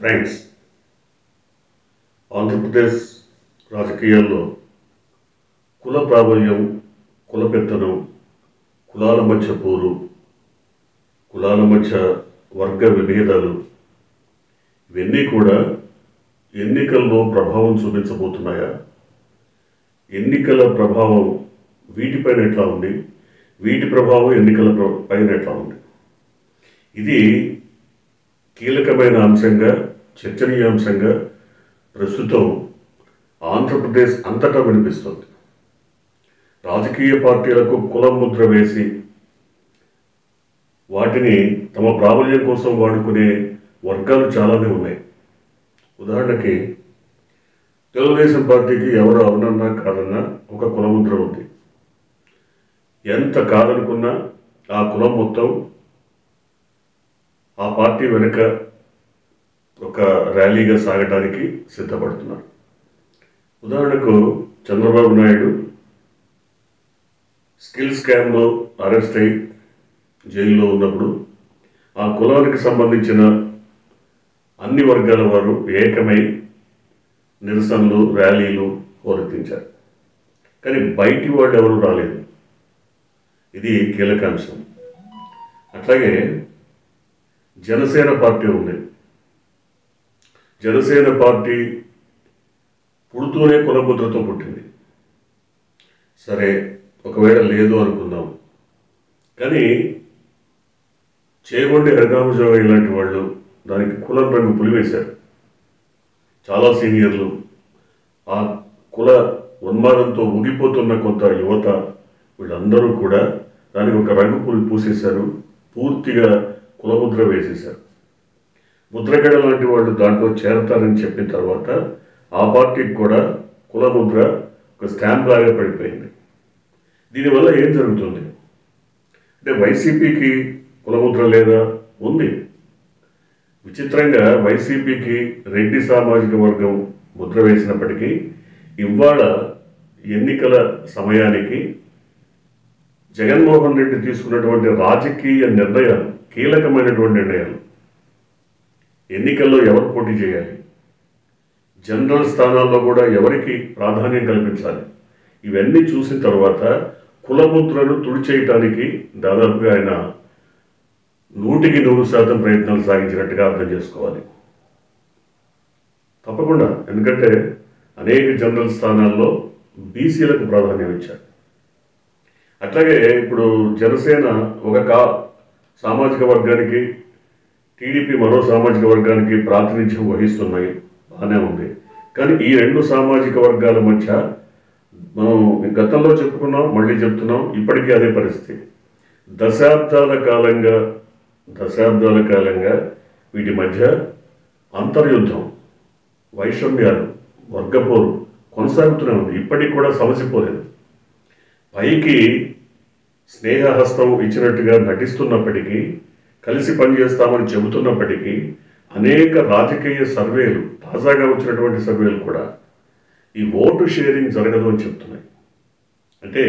Friends, Andhra Pradesh రాజకీయాల్లో కుల ప్రాబల్యం, కుల పెత్తనం, కులాల మధ్య పోరు, కులాల మధ్య వర్గ విభేదాలు ఇవన్నీ కూడా ఎన్నికల్లో ప్రభావం చూపించబోతున్నాయా? ఎన్నికల ప్రభావం వీటిపైన ఎట్లా ఉంది? వీటి ప్రభావం ఎన్నికల పైన ఎట్లా ఉంది? ఇది కీలకమైన అంశంగా, చర్చనీయాంశంగా ప్రస్తుతం ఆంధ్రప్రదేశ్ అంతటా వినిపిస్తుంది. రాజకీయ పార్టీలకు కులం ముద్ర వేసి వాటిని తమ ప్రాబల్యం కోసం వాడుకునే వర్గాలు చాలానే ఉన్నాయి. ఉదాహరణకి తెలుగుదేశం పార్టీకి ఎవరు అవునన్నా కాదన్నా ఒక కులముద్ర ఉంది. ఎంత కాదనుకున్నా ఆ కులం మొత్తం ఆ పార్టీ వెనుక ఒక ర్యాలీగా సాగడానికి సిద్ధపడుతున్నారు. ఉదాహరణకు చంద్రబాబు నాయుడు స్కిల్ స్కామ్లో అరెస్ట్ అయి జైల్లో ఉన్నప్పుడు ఆ కులానికి సంబంధించిన అన్ని వర్గాల వారు ఏకమై నిరసనలు, ర్యాలీలు హోరెత్తించారు. కానీ బయటి వాళ్ళు ఎవరు రాలేదు. ఇది కీలక అంశం. అట్లాగే జనసేన పార్టీ ఉంది. జనసేన పార్టీ పుడుతూనే కులముద్రతో పుట్టింది. సరే, ఒకవేళ లేదు అనుకుందాం. కానీ చేగొండి హరిరామజోగ ఇలాంటి వాళ్ళు దానికి కులం రంగు పులివేశారు. చాలా సీనియర్లు ఆ కుల ఉన్మాదంతో ఊగిపోతున్న కొంత యువత వీళ్ళందరూ కూడా దానికి ఒక రంగు పులి పూసేశారు. పూర్తిగా కులముద్ర వేసేశారు. ముద్రగడ లాంటి వాళ్ళు దాంట్లో చేరతారని చెప్పిన తర్వాత ఆ పార్టీకి కూడా కులముద్ర ఒక స్టాంప్ లాగా పడిపోయింది. దీనివల్ల ఏం జరుగుతుంది అంటే వైసీపీకి కులముద్ర లేదా? ఉంది. విచిత్రంగా వైసీపీకి రెడ్డి సామాజిక వర్గం ముద్ర వేసినప్పటికీ ఇవాళ ఎన్నికల సమయానికి జగన్మోహన్ రెడ్డి తీసుకున్నటువంటి రాజకీయ నిర్ణయాలు, కీలకమైనటువంటి నిర్ణయాలు, ఎన్నికల్లో ఎవరు పోటీ చేయాలి, జనరల్ స్థానాల్లో కూడా ఎవరికి ప్రాధాన్యం కల్పించాలి, ఇవన్నీ చూసిన తర్వాత కులముద్రను తుడిచేయటానికి దాదాపుగా ఆయన 100% ప్రయత్నాలు సాగించినట్టుగా అర్థం చేసుకోవాలి. తప్పకుండా. ఎందుకంటే అనేక జనరల్ స్థానాల్లో బీసీలకు ప్రాధాన్యం ఇచ్చారు. అట్లాగే ఇప్పుడు జనసేన ఒక సామాజిక వర్గానికి, టీడీపీ మరో సామాజిక వర్గానికి ప్రాతినిధ్యం వహిస్తున్నాయి. బాగానే ఉంది. కానీ ఈ రెండు సామాజిక వర్గాల మధ్య మనం గతంలో చెప్పుకున్నాం, మళ్ళీ చెప్తున్నాం, ఇప్పటికీ అదే పరిస్థితి. దశాబ్దాల కాలంగా వీటి మధ్య అంతర్యుద్ధం, వైషమ్యాలు, వర్గపోరు కొనసాగుతూనే ఉంది. ఇప్పటికి కూడా సమసిపోలేదు. పైకి స్నేహహస్తం ఇచ్చినట్టుగా నటిస్తున్నప్పటికీ, కలిసి పనిచేస్తామని చెబుతున్నప్పటికీ అనేక రాజకీయ సర్వేలు, తాజాగా వచ్చినటువంటి సర్వేలు కూడా ఈ ఓటు షేరింగ్ జరగదు అని చెప్తున్నాయి. అంటే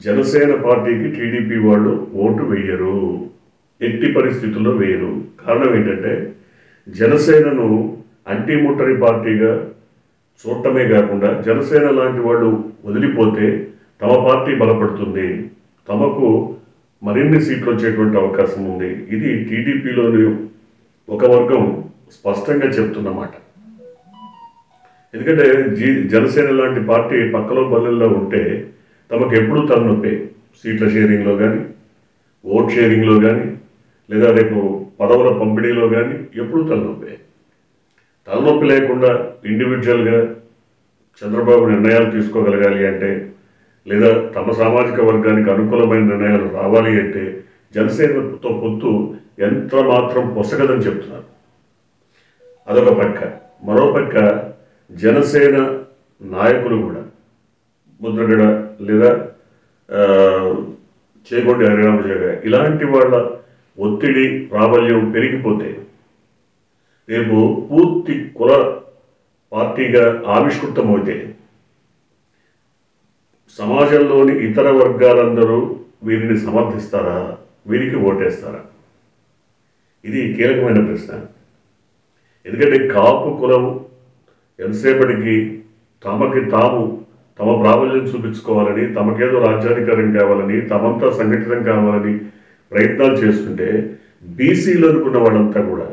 జనసేన పార్టీకి టీడీపీ వాళ్ళు ఓటు వేయరు, ఎట్టి పరిస్థితుల్లో వేయరు. కారణం ఏంటంటే జనసేనను అంటిముట్టని పార్టీగా చూడటమే కాకుండా జనసేన లాంటి వాళ్ళు వదిలిపోతే తమ పార్టీ బలపడుతుంది, తమకు మరిన్ని సీట్లు వచ్చేటువంటి అవకాశం ఉంది. ఇది టీడీపీలోని ఒక వర్గం స్పష్టంగా చెప్తున్నమాట. ఎందుకంటే జనసేన లాంటి పార్టీ పక్కలో బల్లెల్లో ఉంటే తమకు ఎప్పుడూ తలనొప్పే. సీట్ల షేరింగ్లో కానీ, ఓట్ షేరింగ్లో కానీ, లేదా రేపు పదవుల పంపిణీలో కానీ ఎప్పుడూ తలనొప్పే. తలనొప్పి లేకుండా ఇండివిజువల్గా చంద్రబాబు నిర్ణయాలు తీసుకోగలగాలి అంటే, లేదా తమ సామాజిక వర్గానికి అనుకూలమైన నిర్ణయాలు రావాలి అంటే జనసేనతో పొత్తు ఎంత మాత్రం పొసగదని చెప్తున్నారు. అదొక పక్క. మరోపక్క జనసేన నాయకులు కూడా ముద్రగడ లేదా చేగొండి హరిరామజోగ ఇలాంటి వాళ్ళ ఒత్తిడి, ప్రాబల్యం పెరిగిపోతే రేపు పూర్తి కుల పార్టీగా ఆవిష్కృతమవుతే సమాజంలోని ఇతర వర్గాలందరూ వీరిని సమర్థిస్తారా, వీరికి ఓటేస్తారా? ఇది కీలకమైన ప్రశ్న. ఎందుకంటే కాపు కులం ఎంతసేపటికి తమకి తాము తమ ప్రాబల్యం చూపించుకోవాలని, తమకేదో రాజ్యాధికారం కావాలని, తమంతా సంఘటితం కావాలని ప్రయత్నాలు చేస్తుంటే బీసీలు అనుకున్న వాళ్ళంతా కూడా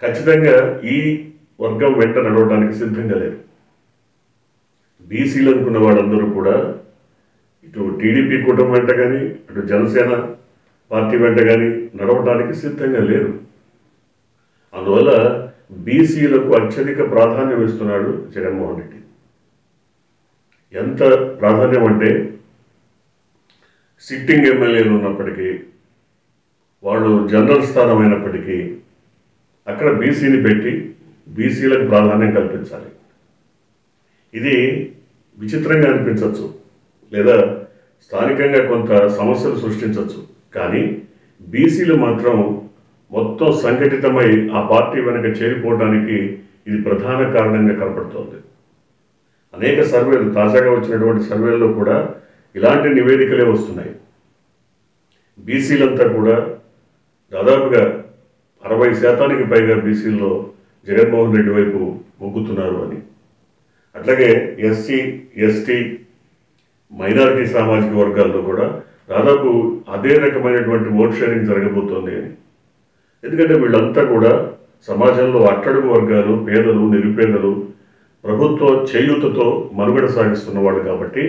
ఖచ్చితంగా ఈ వర్గం వెంట నడవడానికి సిద్ధంగా లేరు. బీసీలు అనుకున్న వాళ్ళందరూ కూడా ఇటు టీడీపీ కూటమి వెంట కానీ, అటు జనసేన పార్టీ వెంట కానీ నడవడానికి సిద్ధంగా లేరు. అందువల్ల బీసీలకు అత్యధిక ప్రాధాన్యం ఇస్తున్నాడు జగన్మోహన్ రెడ్డి. ఎంత ప్రాధాన్యం అంటే సిట్టింగ్ ఎమ్మెల్యేలు ఉన్నప్పటికీ, వాళ్ళు జనరల్ స్థానం అయినప్పటికీ అక్కడ బీసీని పెట్టి బీసీలకు ప్రాధాన్యం కల్పించాలి. ఇది విచిత్రంగా అనిపించవచ్చు, లేదా స్థానికంగా కొంత సమస్యలు సృష్టించవచ్చు. కానీ బీసీలు మాత్రం మొత్తం సంఘటితమై ఆ పార్టీ వెనక చేరిపోవడానికి ఇది ప్రధాన కారణంగా కనపడుతోంది. అనేక సర్వేలు, తాజాగా వచ్చినటువంటి సర్వేల్లో కూడా ఇలాంటి నివేదికలే వస్తున్నాయి. బీసీలంతా కూడా దాదాపుగా 60% పైగా బీసీల్లో జగన్మోహన్ రెడ్డి వైపు మొగ్గుతున్నారు అని. అట్లాగే ఎస్సీ, ఎస్టీ, మైనారిటీ సామాజిక వర్గాల్లో కూడా దాదాపు అదే రకమైనటువంటి ఓట్ షేరింగ్ జరగబోతోంది అని. ఎందుకంటే వీళ్ళంతా కూడా సమాజంలో అట్టడుగు వర్గాలు, పేదలు, నిరుపేదలు, ప్రభుత్వ చేయూతతో మనుగడ సాగిస్తున్న వాళ్ళు కాబట్టి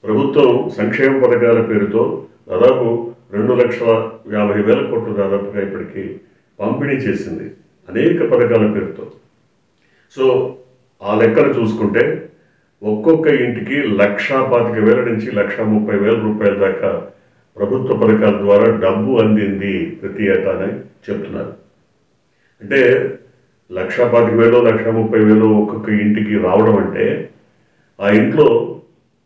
ప్రభుత్వం సంక్షేమ పథకాల పేరుతో దాదాపు 2,50,000 కోట్లు దాదాపుగా ఇప్పటికీ పంపిణీ చేసింది అనేక పథకాల పేరుతో. సో ఆ లెక్కలు చూసుకుంటే ఒక్కొక్క ఇంటికి 1,25,000 నుంచి 1,30,000 రూపాయల దాకా ప్రభుత్వ పథకాల ద్వారా డబ్బు అందింది ప్రతి ఏటా అని చెప్తున్నారు. అంటే 1,25,000, 1,30,000 ఒక్కొక్క ఇంటికి రావడం అంటే ఆ ఇంట్లో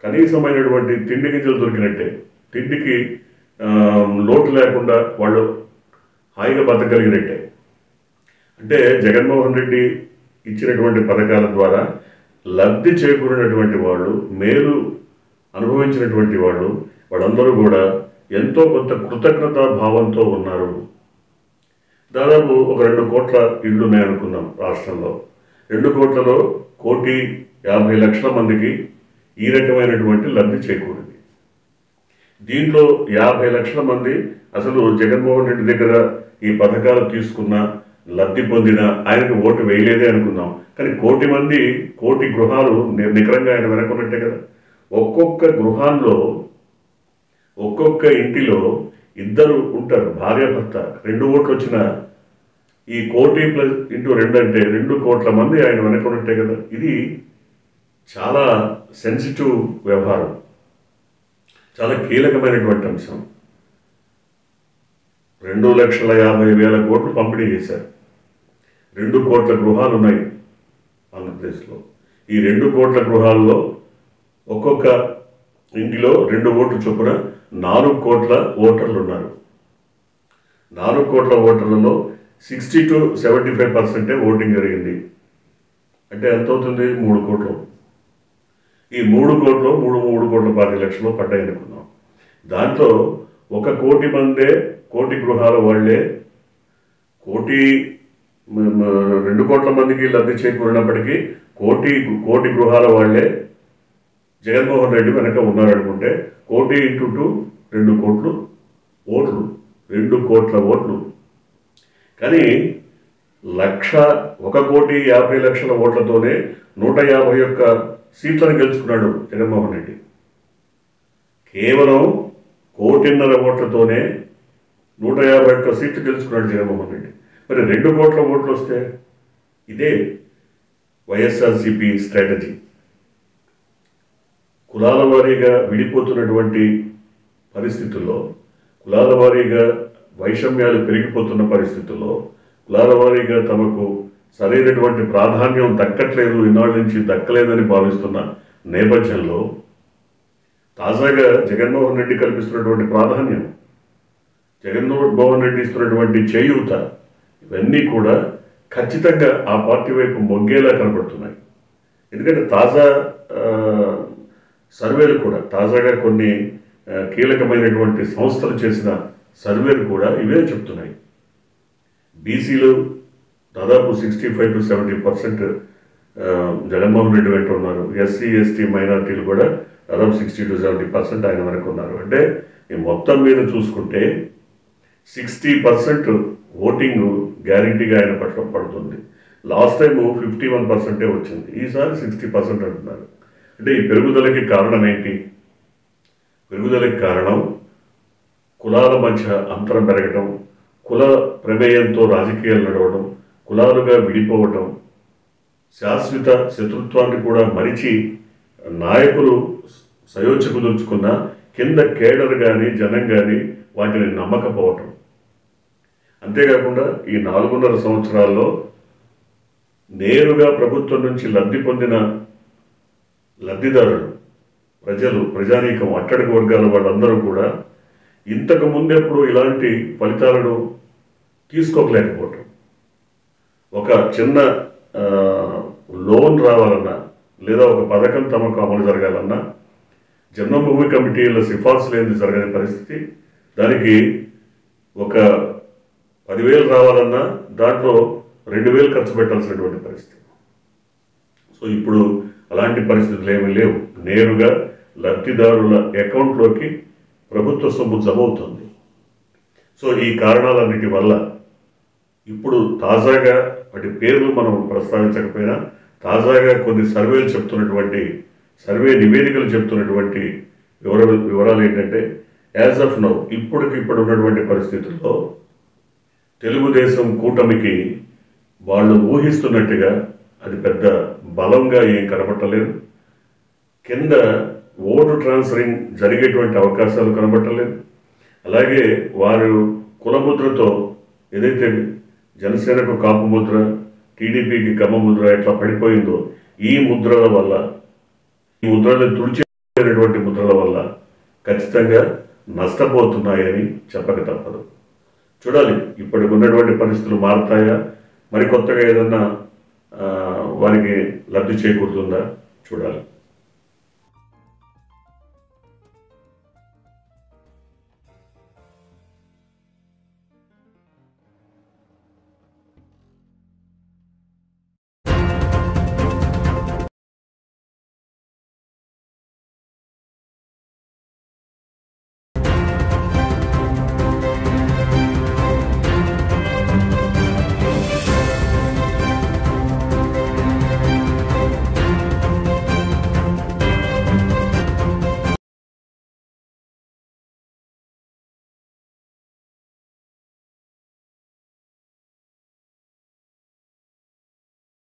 కనీసమైనటువంటి తిండి గింజలు దొరికినట్టే, తిండికి లోటు లేకుండా వాళ్ళు హాయిగా బతకగలిగినట్టే. అంటే జగన్మోహన్ రెడ్డి ఇచ్చినటువంటి పథకాల ద్వారా లబ్ధి చేకూరినటువంటి వాళ్ళు, మేలు అనుభవించినటువంటి వాళ్ళు, వాళ్ళందరూ కూడా ఎంతో కొంత కృతజ్ఞతా భావంతో ఉన్నారు. దాదాపు ఒక 2 కోట్ల ఇళ్ళు ఉన్నాయనుకుందాం రాష్ట్రంలో. 2 కోట్లలో 1,50,00,000 మందికి ఈ రకమైనటువంటి లబ్ధి చేకూరింది. దీంట్లో 50,00,000 మంది అసలు జగన్మోహన్ రెడ్డి దగ్గర ఈ పథకాలు తీసుకున్న, లబ్ధి పొందిన, ఆయనకు ఓటు వేయలేదే అనుకుందాం. కానీ 1,00,00,000 మంది, 1,00,00,000 గృహాలు నికరంగా ఆయన వెనకున్నట్టే కదా. ఒక్కొక్క గృహాల్లో, ఒక్కొక్క ఇంటిలో 2 ఉంటారు, భార్యాభర్త. 2 ఓట్లు వచ్చిన ఈ 1,00,00,000+2 అంటే 2 కోట్ల మంది ఆయన వెనకున్నట్టే కదా. ఇది చాలా సెన్సిటివ్ వ్యవహారం, చాలా కీలకమైనటువంటి అంశం. 2,50,000 కోట్లు పంపిణీ చేశారు. 2 కోట్ల గృహాలు ఉన్నాయి ఆంధ్రప్రదేశ్లో. ఈ 2 కోట్ల గృహాల్లో ఒక్కొక్క ఇంటిలో 2 ఓట్లు చొప్పున 4 కోట్ల ఓటర్లు ఉన్నారు. 4 కోట్ల ఓటర్లలో 60 to 75% ఓటింగ్ జరిగింది. అంటే ఎంత అవుతుంది? 3 కోట్లు. ఈ 3 కోట్లు 3,50,00,000 పడ్డాయి అనుకుందాం. దాంట్లో 1 కోటి మందే, 1 కోటి గృహాల వాళ్లే, 2 కోట్ల మందికి లబ్ధి చేకూరినప్పటికీ 1 కోటి గృహాల వాళ్లే జగన్మోహన్ రెడ్డి వెనక ఉన్నారనుకుంటే 1 into 2 2 కోట్లు ఓట్లు, 2 కోట్ల ఓట్లు. కానీ 1,50,00,000 ఓట్లతోనే 151 సీట్లను గెలుచుకున్నాడు జగన్మోహన్ రెడ్డి. కేవలం 1,50,00,000 ఓట్లతోనే 151 సీట్లు గెలుచుకున్నాడు జగన్మోహన్ రెడ్డి. మరి 2 కోట్ల ఓట్లు వస్తే ఇదే వైఎస్ఆర్సీపీ స్ట్రాటజీ. కులాల వారీగా విడిపోతున్నటువంటి పరిస్థితుల్లో, కులాల వారీగా వైషమ్యాలు పెరిగిపోతున్న పరిస్థితుల్లో, కులాల వారీగా తమకు సరైనటువంటి ప్రాధాన్యం దక్కట్లేదు, ఇన్నాళ్ళ నుంచి దక్కలేదని భావిస్తున్న నేపథ్యంలో తాజాగా జగన్మోహన్ రెడ్డి కల్పిస్తున్నటువంటి ప్రాధాన్యం, జగన్మోహన్ రెడ్డి ఇస్తున్నటువంటి చేయూత, ఇవన్నీ కూడా ఖచ్చితంగా ఆ పార్టీ వైపు మొగ్గేలా కనబడుతున్నాయి. ఎందుకంటే తాజా సర్వేలు కూడా, తాజాగా కొన్ని కీలకమైనటువంటి సంస్థలు చేసిన సర్వేలు కూడా ఇవే చెప్తున్నాయి. బీసీలు దాదాపు 65-70% జగన్మోహన్ రెడ్డి వెంట ఉన్నారు. ఎస్సీ ఎస్టీ మైనార్టీలు కూడా దాదాపు 60-70% ఆయన వరకు ఉన్నారు. అంటే ఈ మొత్తం మీద చూసుకుంటే 60% ఓటింగ్ గ్యారంటీగా ఆయన పట్ల పడుతుంది. లాస్ట్ టైం 51% వచ్చింది, ఈసారి 60% అంటున్నారు. అంటే ఈ పెరుగుదలకి కారణం ఏంటి? పెరుగుదలకి కారణం కులాల మధ్య అంతరం పెరగటం, కుల ప్రమేయంతో రాజకీయాలు నడవడం, కులాలుగా విడిపోవటం, శాశ్వత శత్రుత్వాన్ని కూడా మరిచి నాయకులు సయోధ్య కుదుర్చుకున్న కింద కేడర్ కానీ జనం కానీ వాటిని నమ్మకపోవటం. అంతేకాకుండా ఈ 4.5 సంవత్సరాల్లో నేరుగా ప్రభుత్వం నుంచి లబ్ధి పొందిన లబ్ధిదారులు, ప్రజలు, ప్రజానీకం, అట్టడుగు వర్గాల వాళ్ళందరూ కూడా ఇంతకు ముందెప్పుడు ఇలాంటి ఫలితాలను తీసుకోలేకపోవటం. ఒక చిన్న లోన్ రావాలన్నా లేదా ఒక పథకం తమకు అమలు జరగాలన్నా జన్మభూమి కమిటీల సిఫార్సు లేని జరగని పరిస్థితి. దానికి ఒక 10,000 రావాలన్నా దాంట్లో 2,000 ఖర్చు పెట్టాల్సినటువంటి పరిస్థితి. సో ఇప్పుడు అలాంటి పరిస్థితులు ఏమీ లేవు. నేరుగా లబ్ధిదారుల అకౌంట్లోకి ప్రభుత్వ సొమ్ము జమ అవుతుంది. సో ఈ కారణాలన్నిటి వల్ల ఇప్పుడు తాజాగా వాటి పేర్లు మనం ప్రస్తావించకపోయినా తాజాగా కొన్ని సర్వేలు చెప్తున్నటువంటి, సర్వే నివేదికలు చెప్తున్నటువంటి వివరాలు ఏంటంటే, యాజ్ ఆఫ్ నౌ ఇప్పుడు ఉన్నటువంటి పరిస్థితుల్లో తెలుగుదేశం కూటమికి వాళ్ళు ఊహిస్తున్నట్టుగా అది పెద్ద బలంగా ఏం కనబట్టలేదు. కింద ఓటు ట్రాన్స్ఫరింగ్ జరిగేటువంటి అవకాశాలు కనబట్టలేదు. అలాగే వారు కులముద్రతో ఏదైతే జనసేనకు కాపు ముద్ర, టీడీపీకి కమ్మ ముద్ర ఎట్లా పడిపోయిందో, ఈ ముద్రల వల్ల, ఈ ముద్రలు తుడిచేటువంటి ముద్రల వల్ల ఖచ్చితంగా నష్టపోతున్నాయని చెప్పక తప్పదు. చూడాలి ఇప్పటికి ఉన్నటువంటి పరిస్థితులు మారుతాయా, మరి కొత్తగా ఏదన్నా వారికి లబ్ధి చేకూరుతుందా చూడాలి.